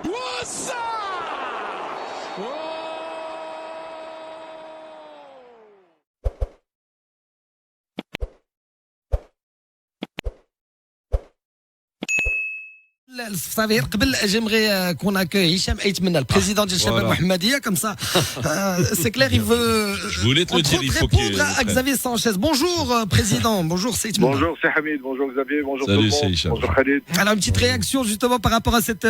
وسع. الصفصافير قبل j'aimerais qu'on accueille Hicham Aïtmena, le président du Shabab Mohammedia, comme ça c'est clair, il veut je voulais te le dire, il faut répondre à Xavier Sanchez. Bonjour président, bonjour c'est Aïtmena. Bonjour c'est Hamid, bonjour Xavier, bonjour Salut, tout le c'est monde. Hicham. Bonjour Khalid. Alors une petite réaction justement par rapport à cette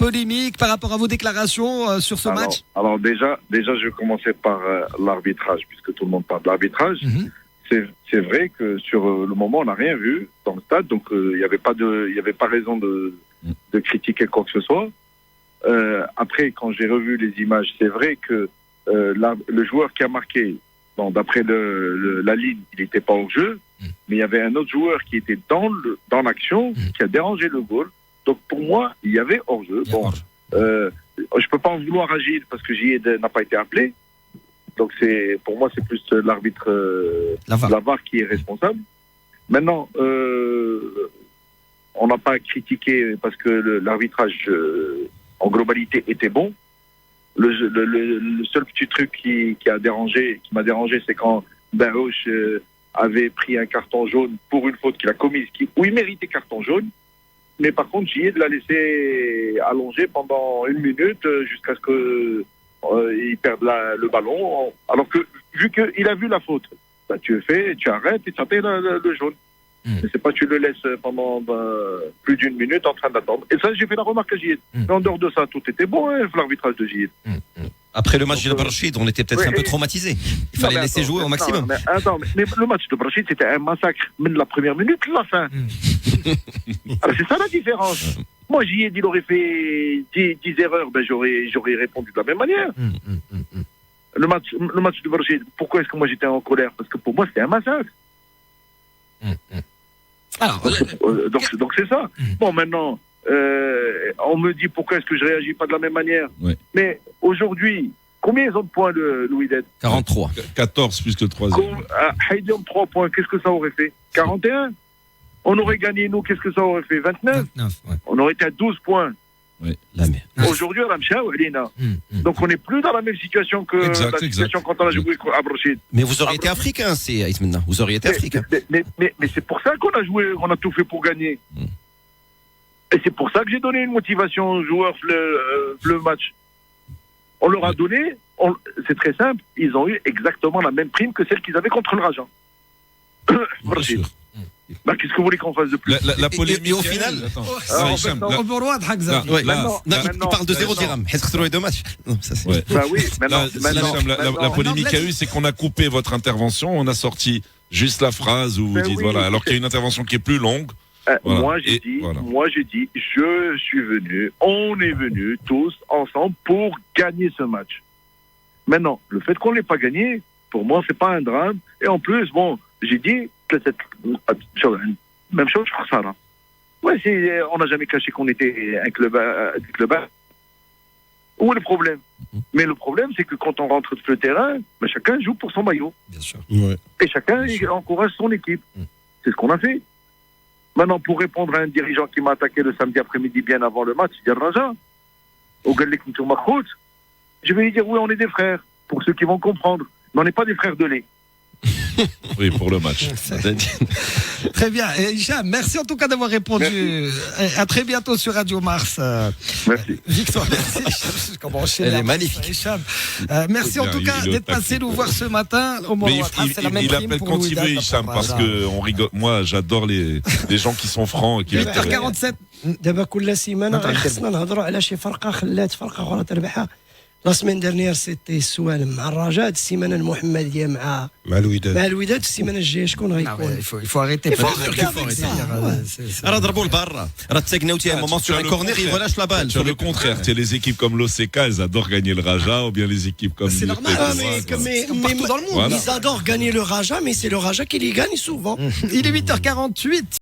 polémique, par rapport à vos déclarations sur ce match. Alors déjà je vais commencer par l'arbitrage, puisque tout le monde parle de l'arbitrage. C'est vrai que sur le moment on n'a rien vu dans le stade, donc il n'y avait pas raison de critiquer quoi que ce soit. Après, quand j'ai revu les images, c'est vrai que le joueur qui a marqué, bon, d'après la ligne, il n'était pas au jeu, mais il y avait un autre joueur qui était dans l'action, qui a dérangé le goal. Donc pour moi, il y avait hors-jeu. Bon, je peux pas en vouloir à Gilles parce que Gilles n'a pas été appelé. Donc pour moi, c'est plus l'arbitre la VAR qui est responsable. Maintenant, on n'a pas critiqué parce que l'arbitrage en globalité était bon. Le seul petit truc qui m'a dérangé, c'est quand Barouch avait pris un carton jaune pour une faute qu'il a commise, où il méritait carton jaune. Mais par contre, Gilles l'a laissé allonger pendant 1 minute jusqu'à ce que il perde le ballon. Alors que vu qu'il a vu la faute, bah, tu arrêtes et tu appelles le jaune. Mais c'est pas tu le laisses pendant plus d'1 minute en train d'attendre. Et ça, j'ai fait la remarque à Gilles. Mais en dehors de ça, tout était bon, l'arbitrage de Gilles. Après le match de Brachid, on était peut-être un peu traumatisé. Il fallait laisser jouer au maximum. Mais le match de Brachid, c'était un massacre, même la première minute, la fin. Alors, c'est ça la différence. Moi, Gilles, il aurait fait 10 erreurs, ben j'aurais répondu de la même manière. Le match de Brachid, pourquoi est-ce que moi j'étais en colère? Parce que pour moi, c'était un massacre. Alors, donc c'est ça. Bon, maintenant, on me dit pourquoi est-ce que je réagis pas de la même manière. Mais aujourd'hui, combien ils ont de points le Wydad? 43. 14 plus que le 3e. Haïdium 3 points, qu'est-ce que ça aurait fait? 41. On aurait gagné, nous, qu'est-ce que ça aurait fait? 29. On aurait été à 12 points. Aujourd'hui, à Ramcha ou Elina. Donc on n'est plus dans la même situation que la situation quand on a joué à Brachid. Mais vous auriez été africain, c'est Aïtmena. Vous auriez été africain. Mais c'est pour ça qu'on a joué, on a tout fait pour gagner. Et c'est pour ça que j'ai donné une motivation aux joueurs le match. On leur a donné, c'est très simple, ils ont eu exactement la même prime que celle qu'ils avaient contre le Raja. Brachid. Bah, qu'est-ce que vous voulez qu'on fasse de plus? La polémique. Et au final, il parle de 0 dirham. Est-ce que 2 matchs? Bah oui, la polémique qu'il y a eu, c'est qu'on a coupé votre intervention, on a sorti juste la phrase où vous dites voilà, alors qu'il y a une intervention qui est plus longue. Moi j'ai dit, je suis venu, on est venus tous ensemble pour gagner ce match. Maintenant, le fait qu'on l'ait pas gagné, pour moi, c'est pas un drame. Et en plus, bon, j'ai dit que même chose, je crois ça là. Ouais, on n'a jamais caché qu'on était un club. Où est le problème? Mais le problème, c'est que quand on rentre sur le terrain, ben, chacun joue pour son maillot. Bien sûr. Et chacun encourage son équipe. C'est ce qu'on a fait. Maintenant, pour répondre à un dirigeant qui m'a attaqué le samedi après-midi bien avant le match, il dit Raja, je vais lui dire oui, on est des frères, pour ceux qui vont comprendre. Mais on n'est pas des frères de lait. Oui, pour le match. Très bien. Et Hicham, merci en tout cas d'avoir répondu. Merci. À très bientôt sur Radio Mars. Merci. Victor, merci. Elle est magnifique. Hicham. Merci en tout cas d'être passé nous voir ce matin. Il appelle quand il veut, Hicham, parce que on rigole. Moi, j'adore les gens qui sont francs. 8h47. دابا كل سيمانه خصنا نهضروا على شي فرقه خلات فرقه اخرى تربحها. لا سيمين ديرنيير سيتي السوالم مع الرجاء، السيمانه المحمديه مع الوداد السيمانه الجايه شكون غيكون؟ il faut arrêter. راه ضربوا لبرا، راه تسكناوتي un moment sur un corner, ils relâchent la balle. Sur le contraire, les équipes comme l'OCK, elles adorent gagner le Raja, ou bien les équipes comme c'est normal, mais partout dans le monde. Ils adorent gagner le Raja, mais c'est le Raja qui les gagne souvent. Il est 8h48.